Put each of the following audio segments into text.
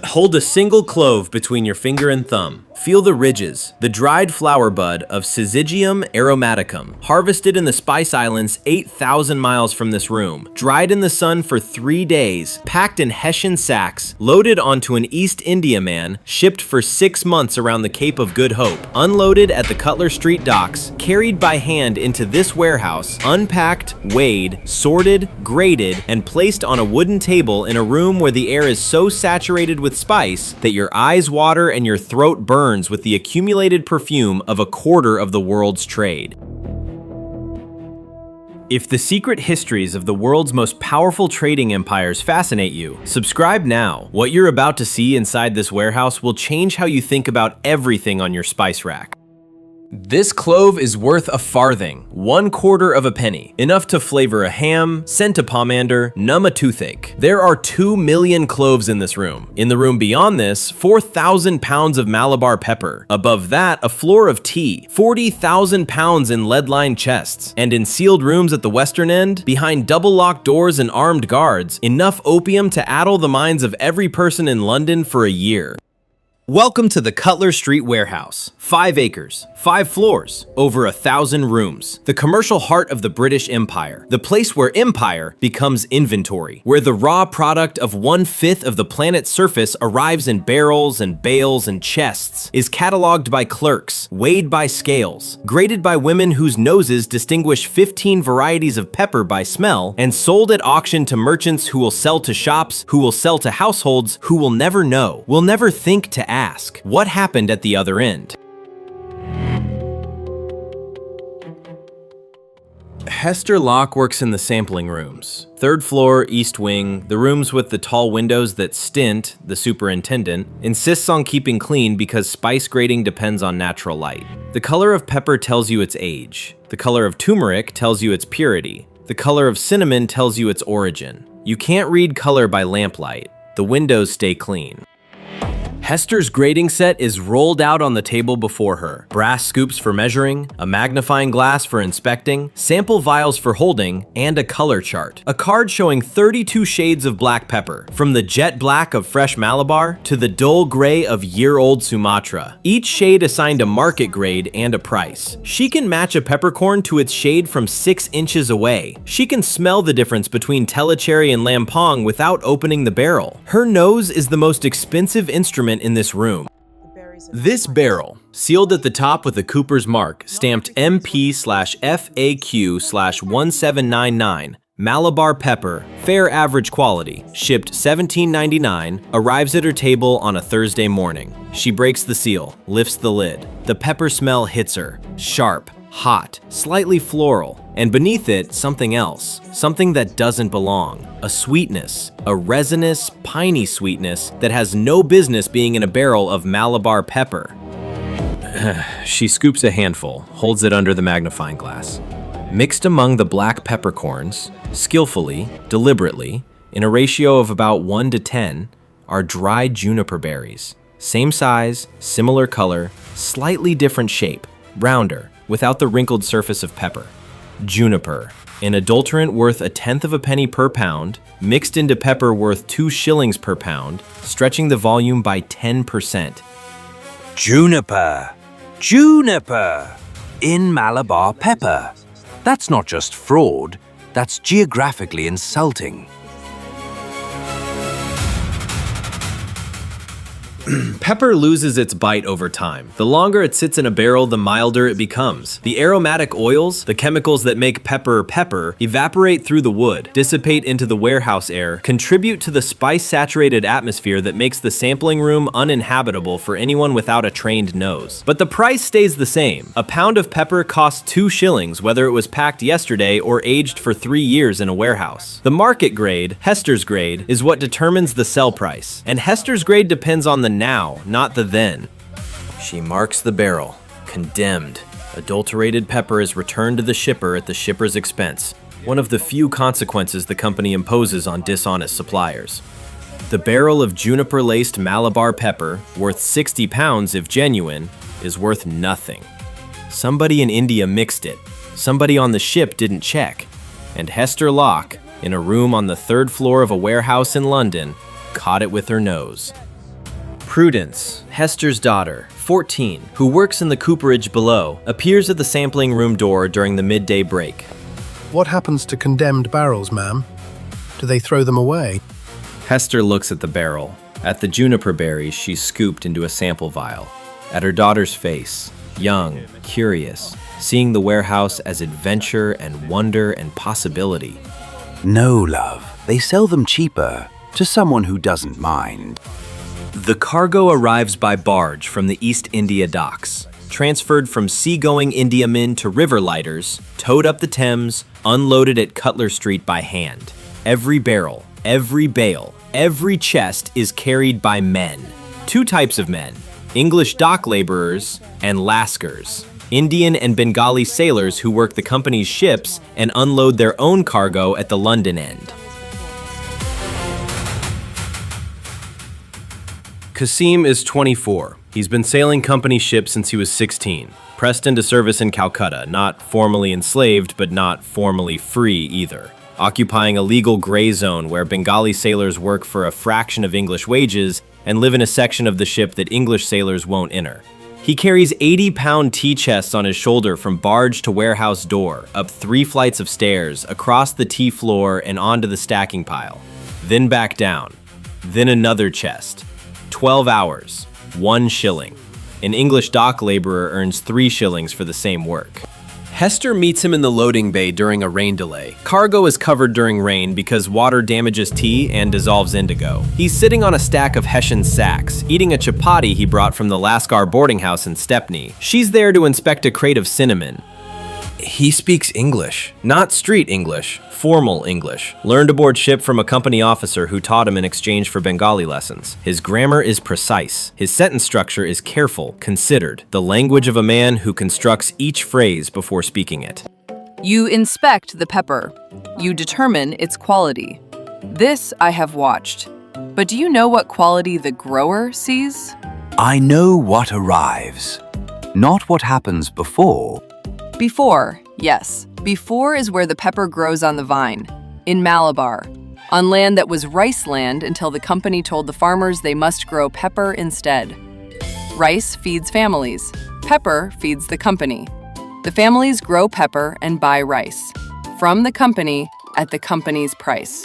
Hold a single clove between your finger and thumb. Feel the ridges, the dried flower bud of Syzygium aromaticum, harvested in the Spice Islands 8,000 miles from this room, dried in the sun for 3 days, packed in Hessian sacks, loaded onto an East Indiaman, shipped for 6 months around the Cape of Good Hope, unloaded at the Cutler Street docks, carried by hand into this warehouse, unpacked, weighed, sorted, graded, and placed on a wooden table in a room where the air is so saturated with spice that your eyes water and your throat burns with the accumulated perfume of a quarter of the world's trade. If the secret histories of the world's most powerful trading empires fascinate you, subscribe now. What you're about to see inside this warehouse will change how you think about everything on your spice rack. This clove is worth a farthing, 1/4 of a penny, enough to flavor a ham, scent a pomander, numb a toothache. There are 2 million cloves in this room. In the room beyond this, 4,000 pounds of Malabar pepper. Above that, a floor of tea, 40,000 pounds in lead-lined chests. And in sealed rooms at the western end, behind double-locked doors and armed guards, enough opium to addle the minds of every person in London for a year. Welcome to the Cutler Street Warehouse. 5 acres, 5 floors, over 1,000 rooms. The commercial heart of the British Empire. The place where empire becomes inventory. Where the raw product of 1/5 of the planet's surface arrives in barrels and bales and chests, is cataloged by clerks, weighed by scales, graded by women whose noses distinguish 15 varieties of pepper by smell, and sold at auction to merchants who will sell to shops, who will sell to households, who will never know, will never think to ask what happened at the other end. Hester Locke works in the sampling rooms. 3rd floor, east wing, the rooms with the tall windows that Stint, the superintendent, insists on keeping clean because spice grading depends on natural light. The color of pepper tells you its age. The color of turmeric tells you its purity. The color of cinnamon tells you its origin. You can't read color by lamplight. The windows stay clean. Hester's grading set is rolled out on the table before her. Brass scoops for measuring, a magnifying glass for inspecting, sample vials for holding, and a color chart. A card showing 32 shades of black pepper, from the jet black of fresh Malabar to the dull gray of year-old Sumatra. Each shade assigned a market grade and a price. She can match a peppercorn to its shade from 6 inches away. She can smell the difference between Telecherry and Lampong without opening the barrel. Her nose is the most expensive instrument in this room. This barrel, sealed at the top with a Cooper's mark, stamped MP/FAQ/1799, Malabar pepper, fair average quality, shipped $17.99, arrives at her table on a Thursday morning. She breaks the seal, lifts the lid. The pepper smell hits her, sharp, hot, slightly floral, and beneath it, something else, something that doesn't belong. A sweetness, a resinous, piney sweetness that has no business being in a barrel of Malabar pepper. She scoops a handful, holds it under the magnifying glass. Mixed among the black peppercorns, skillfully, deliberately, in a ratio of about 1 to 10, are dried juniper berries. Same size, similar color, slightly different shape, rounder, without the wrinkled surface of pepper. Juniper, an adulterant worth 1/10 of a penny per pound, mixed into pepper worth 2 shillings per pound, stretching the volume by 10%. Juniper! Juniper! In Malabar pepper. That's not just fraud, that's geographically insulting. Pepper loses its bite over time. The longer it sits in a barrel, the milder it becomes. The aromatic oils, the chemicals that make pepper pepper, evaporate through the wood, dissipate into the warehouse air, contribute to the spice-saturated atmosphere that makes the sampling room uninhabitable for anyone without a trained nose. But the price stays the same. A pound of pepper costs 2 shillings whether it was packed yesterday or aged for 3 years in a warehouse. The market grade, Hester's grade, is what determines the sell price. And Hester's grade depends on the now, not the then. She marks the barrel. Condemned. Adulterated pepper is returned to the shipper at the shipper's expense, one of the few consequences the company imposes on dishonest suppliers. The barrel of juniper-laced Malabar pepper, worth 60 pounds if genuine, is worth nothing. Somebody in India mixed it. Somebody on the ship didn't check. And Hester Locke, in a room on the 3rd floor of a warehouse in London, caught it with her nose. Prudence, Hester's daughter, 14, who works in the cooperage below, appears at the sampling room door during the midday break. What happens to condemned barrels, ma'am? Do they throw them away? Hester looks at the barrel, at the juniper berries she's scooped into a sample vial, at her daughter's face, young, curious, seeing the warehouse as adventure and wonder and possibility. No, love. They sell them cheaper to someone who doesn't mind. The cargo arrives by barge from the East India docks, transferred from seagoing Indiamen to river lighters, towed up the Thames, unloaded at Cutler Street by hand. Every barrel, every bale, every chest is carried by men. Two types of men, English dock laborers and lascars, Indian and Bengali sailors who work the company's ships and unload their own cargo at the London end. Kasim is 24. He's been sailing company ships since he was 16. Pressed into service in Calcutta, not formally enslaved, but not formally free either. Occupying a legal gray zone where Bengali sailors work for a fraction of English wages and live in a section of the ship that English sailors won't enter. He carries 80-pound tea chests on his shoulder from barge to warehouse door, up 3 flights of stairs, across the tea floor and onto the stacking pile. Then back down. Then another chest. 12 hours, 1 shilling. An English dock laborer earns 3 shillings for the same work. Hester meets him in the loading bay during a rain delay. Cargo is covered during rain because water damages tea and dissolves indigo. He's sitting on a stack of Hessian sacks, eating a chapati he brought from the Lascar boarding house in Stepney. She's there to inspect a crate of cinnamon. He speaks English, not street English, formal English, learned aboard ship from a company officer who taught him in exchange for Bengali lessons. His grammar is precise. His sentence structure is careful, considered, the language of a man who constructs each phrase before speaking it. You inspect the pepper. You determine its quality. This I have watched. But do you know what quality the grower sees? I know what arrives, not what happens before. Before, yes. Before is where the pepper grows on the vine, in Malabar, on land that was rice land until the company told the farmers they must grow pepper instead. Rice feeds families. Pepper feeds the company. The families grow pepper and buy rice from the company at the company's price.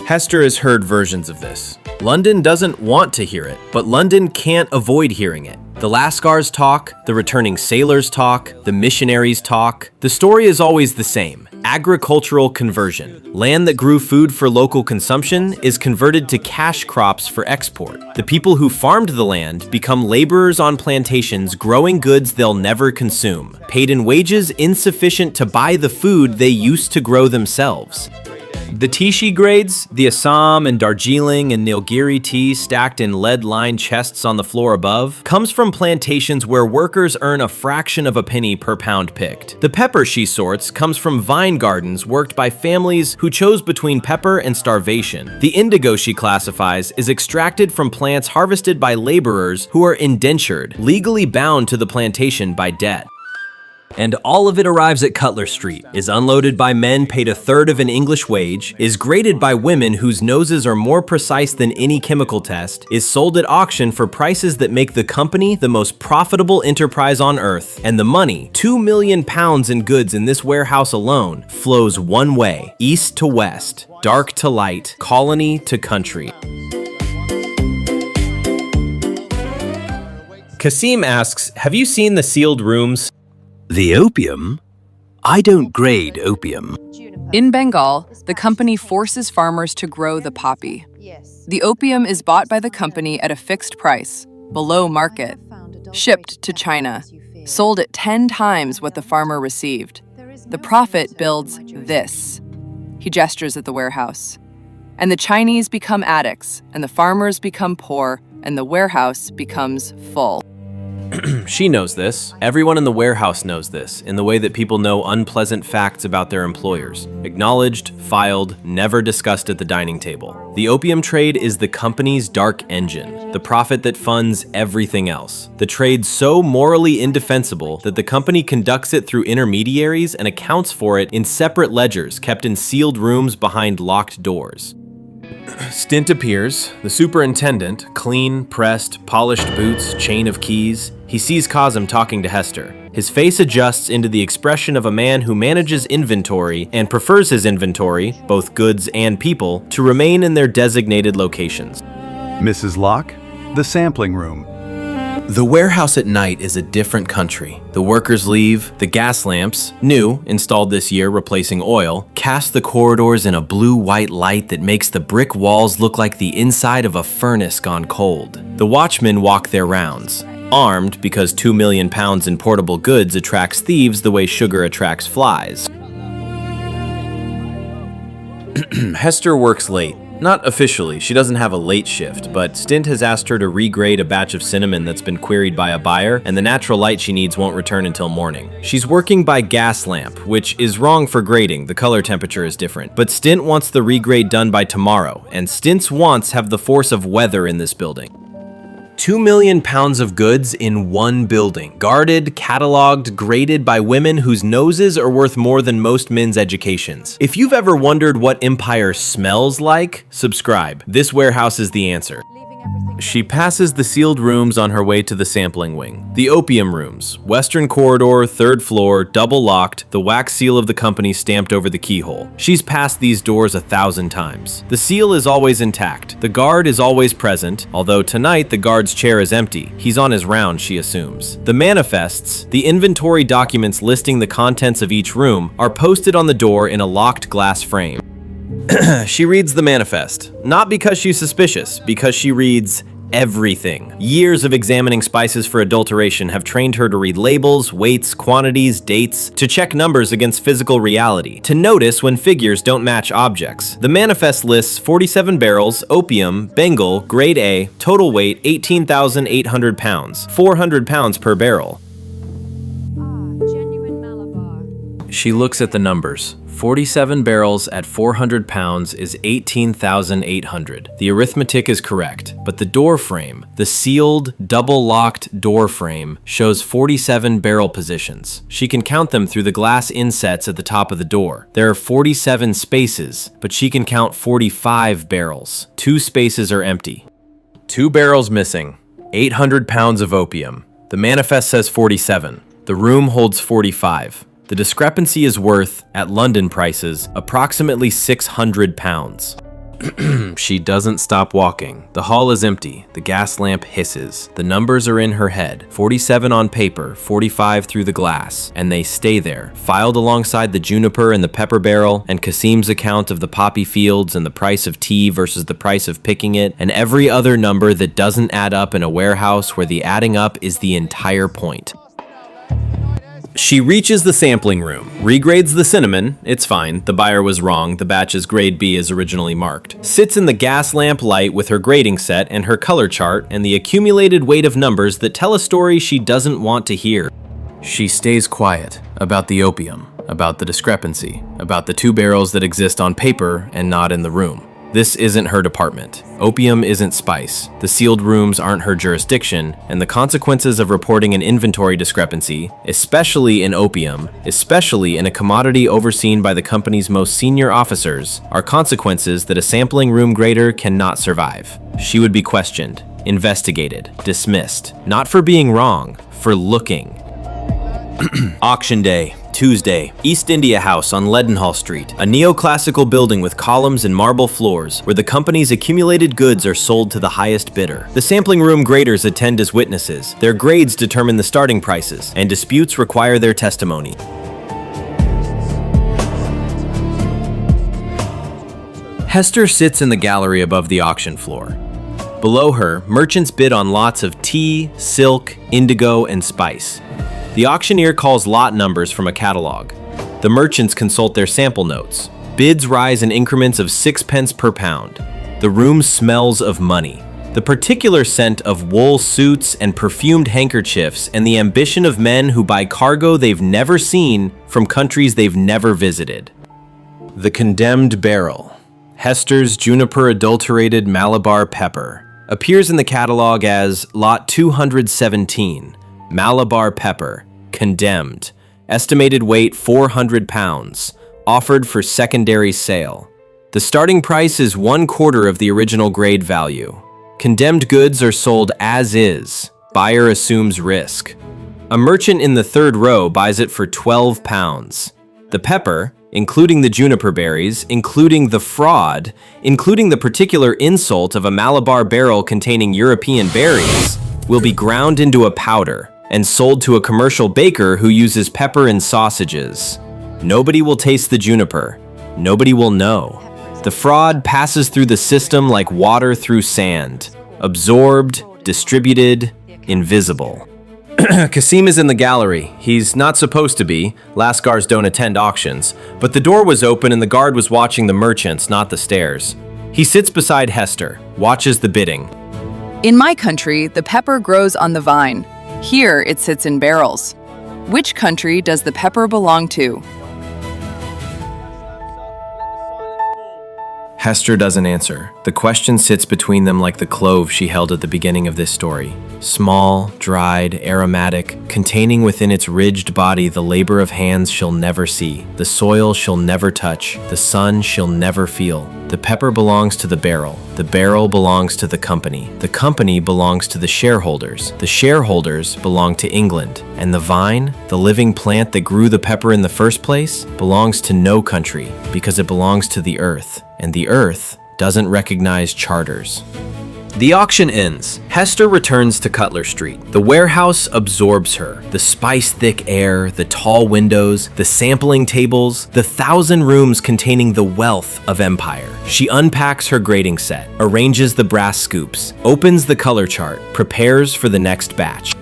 Hester has heard versions of this. London doesn't want to hear it, but London can't avoid hearing it. The Lascars talk, the returning sailors talk, the missionaries talk. The story is always the same. Agricultural conversion. Land that grew food for local consumption is converted to cash crops for export. The people who farmed the land become laborers on plantations growing goods they'll never consume, paid in wages insufficient to buy the food they used to grow themselves. The Tishi grades, the Assam and Darjeeling and Nilgiri tea stacked in lead-lined chests on the floor above, comes from plantations where workers earn a fraction of a penny per pound picked. The pepper she sorts comes from vine gardens worked by families who chose between pepper and starvation. The indigo she classifies is extracted from plants harvested by laborers who are indentured, legally bound to the plantation by debt. And all of it arrives at Cutler Street, is unloaded by men paid a third of an English wage, is graded by women whose noses are more precise than any chemical test, is sold at auction for prices that make the company the most profitable enterprise on earth, and the money, £2 million in goods in this warehouse alone, flows one way, east to west, dark to light, colony to country. Kasim asks, have you seen the sealed rooms? The opium? I don't grade opium. In Bengal, the company forces farmers to grow the poppy. The opium is bought by the company at a fixed price, below market, shipped to China, sold at 10 times what the farmer received. The profit builds this. He gestures at the warehouse. And the Chinese become addicts, and the farmers become poor, and the warehouse becomes full. She knows this. Everyone in the warehouse knows this, in the way that people know unpleasant facts about their employers. Acknowledged, filed, never discussed at the dining table. The opium trade is the company's dark engine, the profit that funds everything else. The trade so morally indefensible that the company conducts it through intermediaries and accounts for it in separate ledgers kept in sealed rooms behind locked doors. Stint appears, the superintendent, clean, pressed, polished boots, chain of keys. He sees Kazım talking to Hester. His face adjusts into the expression of a man who manages inventory and prefers his inventory, both goods and people, to remain in their designated locations. Mrs. Locke, the sampling room. The warehouse at night is a different country. The workers leave, the gas lamps, new, installed this year replacing oil, cast the corridors in a blue-white light that makes the brick walls look like the inside of a furnace gone cold. The watchmen walk their rounds, armed because 2 million pounds in portable goods attracts thieves the way sugar attracts flies. Hester works late. Not officially, she doesn't have a late shift, but Stint has asked her to regrade a batch of cinnamon that's been queried by a buyer, and the natural light she needs won't return until morning. She's working by gas lamp, which is wrong for grading, the color temperature is different. But Stint wants the regrade done by tomorrow, and Stint's wants have the force of weather in this building. 2 million pounds of goods in one building, guarded, cataloged, graded by women whose noses are worth more than most men's educations. If you've ever wondered what Empire smells like, subscribe. This warehouse is the answer. She passes the sealed rooms on her way to the sampling wing. The opium rooms, western corridor, 3rd floor, double locked, the wax seal of the company stamped over the keyhole. She's passed these doors 1,000 times. The seal is always intact. The guard is always present, although tonight the guard's chair is empty. He's on his round, she assumes. The manifests, the inventory documents listing the contents of each room, are posted on the door in a locked glass frame. She reads the manifest, not because she's suspicious, because she reads everything. Years of examining spices for adulteration have trained her to read labels, weights, quantities, dates, to check numbers against physical reality, to notice when figures don't match objects. The manifest lists 47 barrels, opium, Bengal, grade A, total weight 18,800 pounds, 400 pounds per barrel. Genuine Malabar. She looks at the numbers. 47 barrels at 400 pounds is 18,800. The arithmetic is correct, but the door frame, the sealed, double-locked door frame, shows 47 barrel positions. She can count them through the glass insets at the top of the door. There are 47 spaces, but she can count 45 barrels. 2 spaces are empty. 2 barrels missing. 800 pounds of opium. The manifest says 47. The room holds 45. The discrepancy is worth, at London prices, approximately 600 pounds. She doesn't stop walking. The hall is empty. The gas lamp hisses. The numbers are in her head. 47 on paper, 45 through the glass. And they stay there, filed alongside the juniper and the pepper barrel, and Kasim's account of the poppy fields and the price of tea versus the price of picking it, and every other number that doesn't add up in a warehouse where the adding up is the entire point. She reaches the sampling room, regrades the cinnamon, it's fine, the buyer was wrong, the batch is grade B as originally marked, sits in the gas lamp light with her grading set and her color chart and the accumulated weight of numbers that tell a story she doesn't want to hear. She stays quiet about the opium, about the discrepancy, about the 2 barrels that exist on paper and not in the room. This isn't her department. Opium isn't spice. The sealed rooms aren't her jurisdiction, and the consequences of reporting an inventory discrepancy, especially in opium, especially in a commodity overseen by the company's most senior officers, are consequences that a sampling room grader cannot survive. She would be questioned, investigated, dismissed, not for being wrong, for looking. Auction day. Tuesday, East India House on Leadenhall Street, a neoclassical building with columns and marble floors where the company's accumulated goods are sold to the highest bidder. The sampling room graders attend as witnesses. Their grades determine the starting prices, and disputes require their testimony. Hester sits in the gallery above the auction floor. Below her, merchants bid on lots of tea, silk, indigo, and spice. The auctioneer calls lot numbers from a catalog. The merchants consult their sample notes. Bids rise in increments of 6 pence per pound. The room smells of money. The particular scent of wool suits and perfumed handkerchiefs, and the ambition of men who buy cargo they've never seen from countries they've never visited. The Condemned Barrel, Hester's Juniper Adulterated Malabar Pepper, appears in the catalog as Lot 217, Malabar Pepper, Condemned, estimated weight 400 pounds, offered for secondary sale. The starting price is 1/4 of the original grade value. Condemned goods are sold as is. Buyer assumes risk. A merchant in the third row buys it for 12 pounds. The pepper, including the juniper berries, including the fraud, including the particular insult of a Malabar barrel containing European berries, will be ground into a powder and sold to a commercial baker who uses pepper in sausages. Nobody will taste the juniper. Nobody will know. The fraud passes through the system like water through sand, absorbed, distributed, invisible. Kasim is in the gallery. He's not supposed to be. Lascars don't attend auctions. But the door was open and the guard was watching the merchants, not the stairs. He sits beside Hester, watches the bidding. In my country, the pepper grows on the vine. Here, it sits in barrels. Which country does the pepper belong to? Hester doesn't answer. The question sits between them like the clove she held at the beginning of this story. Small, dried, aromatic, containing within its ridged body the labor of hands she'll never see, the soil she'll never touch, the sun she'll never feel. The pepper belongs to the barrel belongs to the company belongs to the shareholders belong to England, and the vine, the living plant that grew the pepper in the first place, belongs to no country because it belongs to the earth, and the earth doesn't recognize charters. The auction ends. Hester returns to Cutler Street. The warehouse absorbs her. The spice-thick air, the tall windows, the sampling tables, the 1,000 rooms containing the wealth of empire. She unpacks her grading set, arranges the brass scoops, opens the color chart, prepares for the next batch.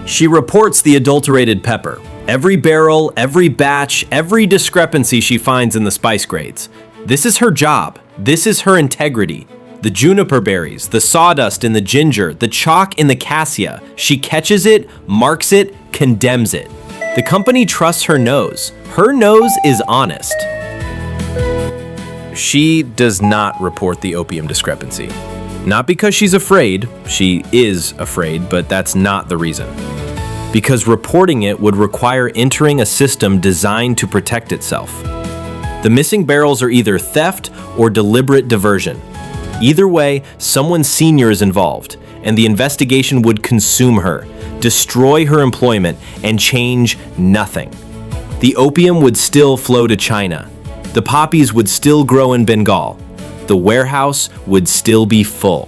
She reports the adulterated pepper. Every barrel, every batch, every discrepancy she finds in the spice grades. This is her job. This is her integrity. The juniper berries, the sawdust in the ginger, the chalk in the cassia. She catches it, marks it, condemns it. The company trusts her nose. Her nose is honest. She does not report the opium discrepancy. Not because she's afraid. She is afraid, but that's not the reason. Because reporting it would require entering a system designed to protect itself. The missing barrels are either theft or deliberate diversion. Either way, someone senior is involved, and the investigation would consume her, destroy her employment, and change nothing. The opium would still flow to China. The poppies would still grow in Bengal. The warehouse would still be full.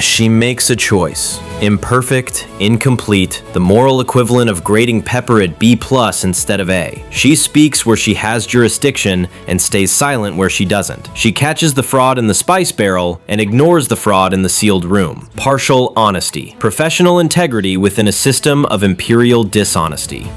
She makes a choice. Imperfect, incomplete, the moral equivalent of grading pepper at B+ instead of A. She speaks where she has jurisdiction and stays silent where she doesn't. She catches the fraud in the spice barrel and ignores the fraud in the sealed room. Partial honesty. Professional integrity within a system of imperial dishonesty.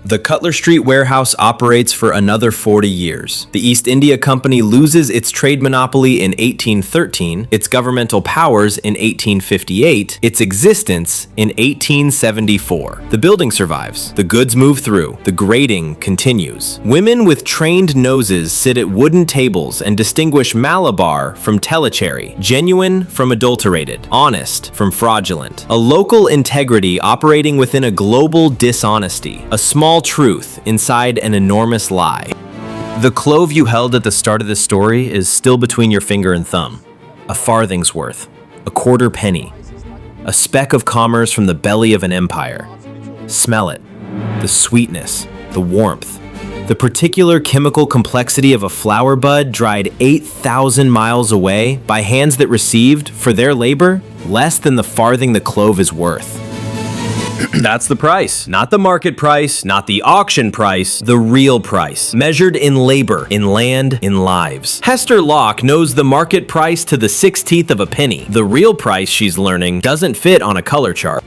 The Cutler Street Warehouse operates for another 40 years. The East India Company loses its trade monopoly in 1813, its governmental powers in 1858, its existence in 1874. The building survives. The goods move through. The grading continues. Women with trained noses sit at wooden tables and distinguish Malabar from Telecherry, genuine from adulterated, honest from fraudulent. A local integrity operating within a global dishonesty. A small truth inside an enormous lie. The clove you held at the start of this story is still between your finger and thumb. A farthing's worth. A quarter penny. A speck of commerce from the belly of an empire. Smell it. The sweetness. The warmth. The particular chemical complexity of a flower bud dried 8,000 miles away by hands that received, for their labor, less than the farthing the clove is worth. That's the price. Not the market price, not the auction price, the real price. Measured in labor, in land, in lives. Hester Locke knows the market price to the 16th of a penny. The real price, she's learning, doesn't fit on a color chart.